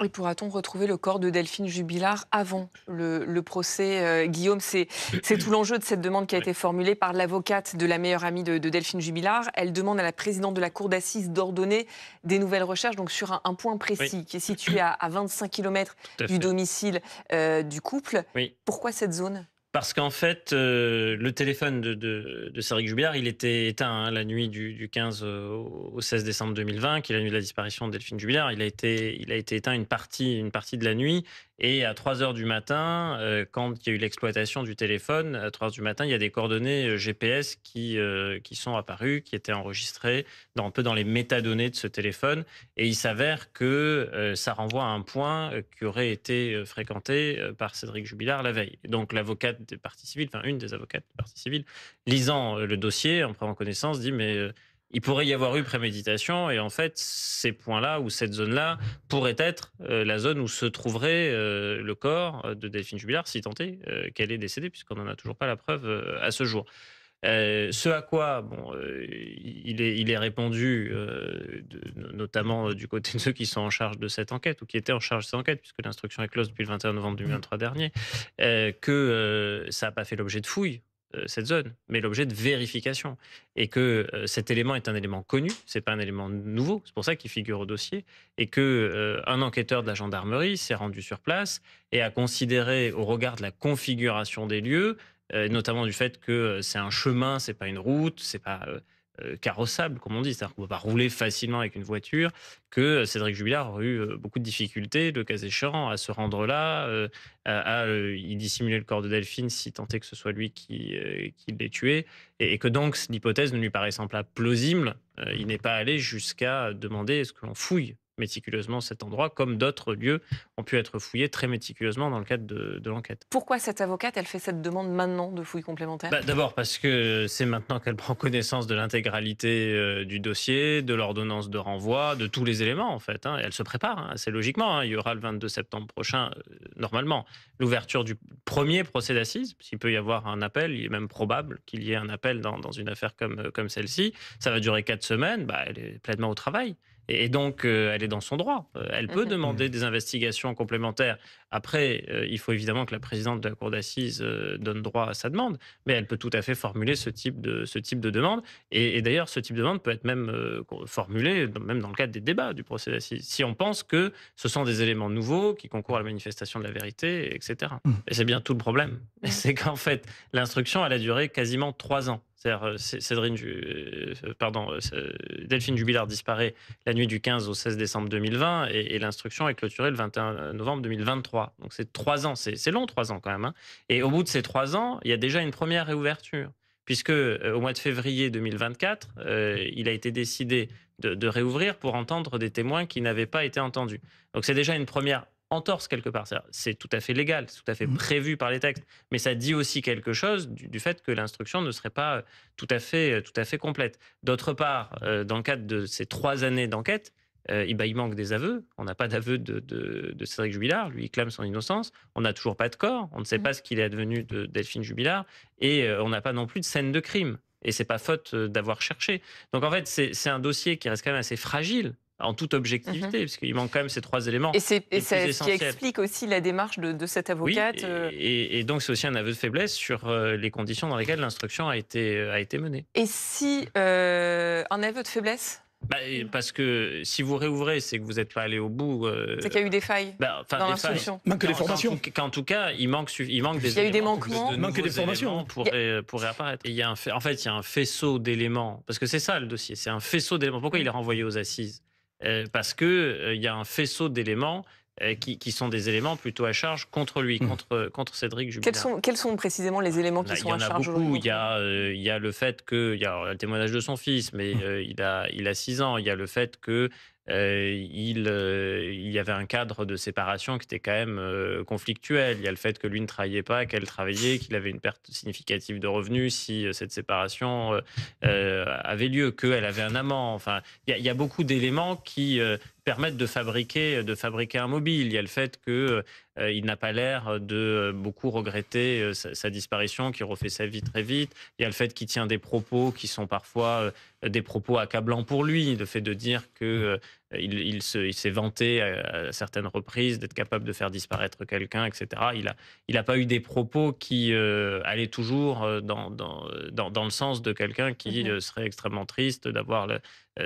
Et pourra-t-on retrouver le corps de Delphine Jubilard avant le procès, Guillaume? C'est tout l'enjeu de cette demande qui a Ouais. été formulée par l'avocate de la meilleure amie de Delphine Jubilard. Elle demande à la présidente de la cour d'assises d'ordonner des nouvelles recherches, donc sur un point Oui, précis qui est situé à 25 kilomètres tout à du fait. domicile, du couple. Oui. Pourquoi cette zone? Parce qu'en fait, le téléphone de Cédric Jubilard, il était éteint, hein, la nuit du 15 au 16 décembre 2020, qui est la nuit de la disparition de Delphine Jubilard. Il a été éteint une partie de la nuit et à 3 heures du matin, quand il y a eu l'exploitation du téléphone, à 3 heures du matin, il y a des coordonnées, GPS qui sont apparues, qui étaient enregistrées un peu dans les métadonnées de ce téléphone et il s'avère que, ça renvoie à un point, qui aurait été, fréquenté, par Cédric Jubilard la veille. Donc l'avocate des parties civiles, enfin une des avocates des parties civiles, lisant, le dossier, en prenant connaissance, dit: «Mais, il pourrait y avoir eu préméditation» et en fait, ces points-là ou cette zone-là pourrait être, la zone où se trouverait, le corps, de Delphine Jubilard, si tant est, qu'elle est décédée, puisqu'on n'en a toujours pas la preuve, à ce jour. Ce à quoi, bon, il est répondu, notamment, du côté de ceux qui sont en charge de cette enquête ou qui étaient en charge de cette enquête, puisque l'instruction est close depuis le 21 novembre Mmh. 2023 dernier, que, ça n'a pas fait l'objet de fouilles, cette zone, mais l'objet de vérification et que, cet élément est un élément connu, c'est pas un élément nouveau, c'est pour ça qu'il figure au dossier et que, un enquêteur de la gendarmerie s'est rendu sur place et a considéré, au regard de la configuration des lieux, notamment du fait que, c'est un chemin, c'est pas une route, c'est pas, carrossable comme on dit, c'est-à-dire qu'on peut pas rouler facilement avec une voiture, que Cédric Jubilard aurait eu, beaucoup de difficultés, le cas échéant, à se rendre là, y dissimuler le corps de Delphine si tant est que ce soit lui qui l'ait tué et que donc l'hypothèse ne lui paraissant pas plausible, il n'est pas allé jusqu'à demander à ce que l'on fouille méticuleusement cet endroit, comme d'autres lieux ont pu être fouillés très méticuleusement dans le cadre de l'enquête. Pourquoi cette avocate, elle fait cette demande maintenant de fouilles complémentaires? Bah, d'abord parce que c'est maintenant qu'elle prend connaissance de l'intégralité, du dossier, de l'ordonnance de renvoi, de tous les éléments en fait, hein, et elle se prépare, hein, assez logiquement, hein. Il y aura le 22 septembre prochain, normalement, l'ouverture du premier procès d'assises, s'il peut y avoir un appel, il est même probable qu'il y ait un appel dans une affaire comme celle-ci. Ça va durer 4 semaines, bah, elle est pleinement au travail et donc elle est dans son droit. Elle peut Mmh. demander Mmh. des investigations complémentaires. Après, il faut évidemment que la présidente de la cour d'assises, donne droit à sa demande, mais elle peut tout à fait formuler ce type de demande et d'ailleurs ce type de demande peut être même, formulé même dans le cadre des débats du procès d'assises. Si on pense que ce sont des éléments nouveaux qui concourent à la manifestation de la vérité et cetera. Mmh. Et c'est bien tout le problème. Mmh. C'est qu'en fait, l'instruction, elle a duré quasiment 3 ans. C'est-à-dire, Delphine Jubilard disparaît la nuit du 15 au 16 décembre 2020 et l'instruction est clôturée le 21 novembre 2023. Donc c'est 3 ans, c'est long 3 ans quand même, hein. Et au bout de ces 3 ans, il y a déjà une première réouverture puisque, au mois de février 2024, il a été décidé de réouvrir pour entendre des témoins qui n'avaient pas été entendus. Donc c'est déjà une première entorse quelque part. C'est tout à fait légal, c'est tout à fait Mmh. prévu par les textes, mais ça dit aussi quelque chose du fait que l'instruction ne serait pas, tout à fait complète. D'autre part, dans le cadre de ces 3 années d'enquête, il manque des aveux. On n'a pas d'aveu de Cédric Jubilard. Lui, il clame son innocence. On n'a toujours pas de corps. On ne sait Mmh. pas ce qu'il est advenu de Delphine Jubilard et on n'a pas non plus de scène de crime et c'est pas faute, d'avoir cherché. Donc en fait, c'est un dossier qui reste quand même assez fragile en toute Mmh. objectivité puisqu'il manque quand même ces 3 éléments Et les plus c'est ce qui essentiels. explique aussi la démarche de cette Oui avocate, et donc c'est aussi un aveu de faiblesse sur, les conditions dans lesquelles l'instruction a été menée. et si, un aveu de faiblesse? Bah, parce que si vous réouvrez, c'est que vous n'êtes pas allé au bout, C'est qu'il y a eu des failles bah, enfin dans des failles. l'instruction? Manque des formations. Qu'en tout cas, il manque Il des y a eu des éléments, manquements? de Manque nouveaux des formations, éléments hein. pour Il y a pour réapparaître. Et il y a en fait, il y a un faisceau d'éléments parce que c'est ça le dossier, c'est un faisceau d'éléments. Pourquoi il mmh, est renvoyé aux assises? Parce que, il y a un faisceau d'éléments, qui sont des éléments plutôt à charge contre lui, Mmh. contre Cédric Jubilard. quels sont précisément les éléments qui Il sont y à en a charge aujourd'hui beaucoup. Il contre y lui? a, il y a le fait que il y a alors, le témoignage de son fils, mais il a 6 ans. Il y a le fait que, il y avait un cadre de séparation qui était quand même, conflictuel. Il y a le fait que lui ne travaillait pas, qu'elle travaillait, qu'il avait une perte significative de revenus si, cette séparation, avait lieu, qu'elle avait un amant. Enfin, il y a beaucoup d'éléments qui, permettent de fabriquer un mobile. Il y a le fait que, il n'a pas l'air de beaucoup regretter, sa disparition, qu'il refait sa vie très vite. Il y a le fait qu'il tient des propos qui sont parfois, des propos accablants pour lui. Le fait de dire que, Il s'est vanté à certaines reprises d'être capable de faire disparaître quelqu'un, etc. Il a pas eu des propos qui allaient toujours dans le sens de quelqu'un qui Mmh. serait extrêmement triste d'avoir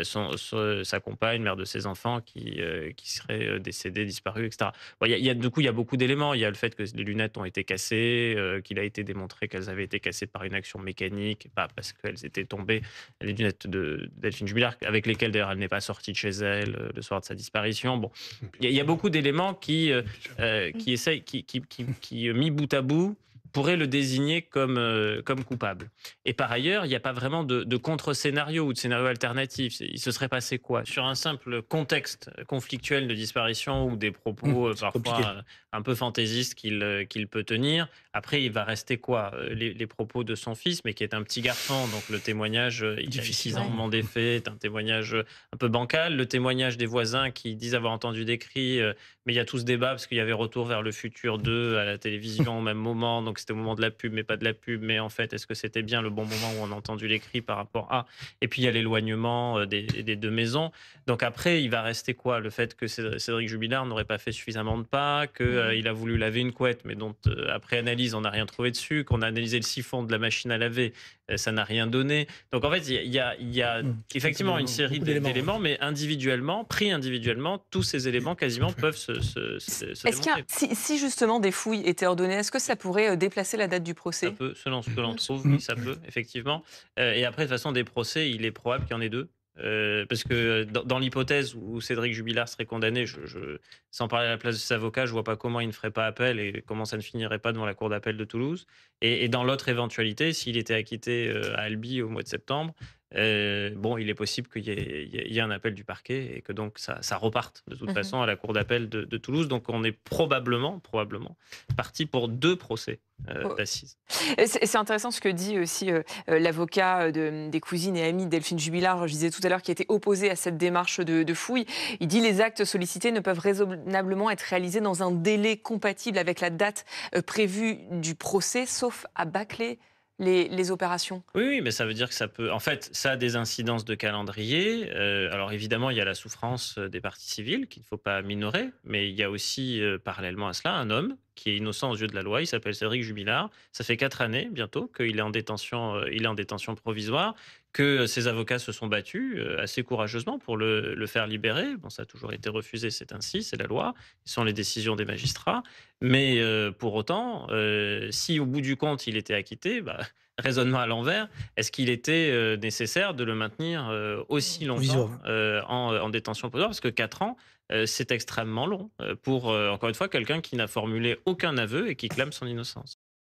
sa compagne, mère de ses enfants, qui serait décédée, disparue, etc. Bon, du coup, il y a beaucoup d'éléments. Il y a le fait que les lunettes ont été cassées, qu'il a été démontré qu'elles avaient été cassées par une action mécanique, pas parce qu'elles étaient tombées. Les lunettes de Delphine Jubillar, avec lesquelles d'ailleurs elle n'est pas sortie de chez elle le soir de sa disparition. Bon, il y a beaucoup d'éléments qui essayent, mis bout à bout, pourraient le désigner comme coupable. Et par ailleurs, il n'y a pas vraiment de contre-scénario ou de scénario alternatif. Il se serait passé quoi? Sur un simple contexte conflictuel de disparition ou des propos C'est compliqué. parfois un peu fantaisistes qu'il peut tenir, après il va rester quoi? Les propos de son fils, mais qui est un petit garçon, donc le témoignage, il a eu 6 ans au Ouais. moment des faits, est un témoignage un peu bancal. Le témoignage des voisins qui disent avoir entendu des cris, mais il y a tout ce débat parce qu'il y avait Retour vers le futur 2 à la télévision au même moment, donc c'était au moment de la pub, mais pas de la pub. Mais en fait, est-ce que c'était bien le bon moment où on a entendu les cris par rapport à... Et puis il y a l'éloignement des deux maisons. Donc après, il va rester quoi? Le fait que Cédric Jubilard n'aurait pas fait suffisamment de pas, qu'il Mmh. a voulu laver une couette, mais dont après analyse, on n'a rien trouvé dessus, qu'on a analysé le siphon de la machine à laver, ça n'a rien donné. Donc en fait, il y a effectivement une série Beaucoup d'éléments, ouais. d'éléments, mais individuellement, pris individuellement, tous ces éléments quasiment peuvent se Est-ce qu'il y a démontrer. si justement des fouilles étaient ordonnées, est-ce que ça pourrait, déplacer la date du Ça procès? peut, selon ce que l'on trouve, Mmh. oui, ça peut, effectivement. Et après, de toute façon, des procès, il est probable qu'il y en ait 2. Parce que dans l'hypothèse où Cédric Jubilard serait condamné, sans parler à la place de ses avocats, je vois pas comment il ne ferait pas appel et comment ça ne finirait pas devant la cour d'appel de Toulouse. Et dans l'autre éventualité, s'il était acquitté à Albi au mois de septembre, bon, il est possible qu'il y ait un appel du parquet et que donc ça reparte de toute Mmh. façon à la cour d'appel de Toulouse. Donc on est probablement parti pour 2 procès Oh. d'assises. Et c'est intéressant ce que dit aussi, l'avocat, des cousines et amies de Delphine Jubilard, je disais tout à l'heure, qui était opposé à cette démarche de fouille. Il dit: «Les actes sollicités ne peuvent raisonnablement être réalisés dans un délai compatible avec la date, prévue du procès, sauf à bâcler les opérations». Oui, oui, mais ça veut dire que ça peut en fait, ça a des incidences de calendrier. Alors évidemment, il y a la souffrance, des parties civiles qu'il ne faut pas minorer, mais il y a aussi, parallèlement à cela, un homme qui est innocent aux yeux de la loi. Il s'appelle Cédric Jubilard. Ça fait 4 années bientôt qu'il est en détention, il est en détention provisoire, que ses avocats se sont battus, assez courageusement pour le faire libérer. Bon, ça a toujours été refusé, c'est ainsi, c'est la loi. Ce sont les décisions des magistrats. Mais, pour autant, si au bout du compte il était acquitté, bah, raisonnement à l'envers, est-ce qu'il était nécessaire de le maintenir aussi Provisoire, longtemps ouais. en détention provisoire? Parce que 4 ans, c'est extrêmement long pour, encore une fois, quelqu'un qui n'a formulé aucun aveu et qui clame son innocence.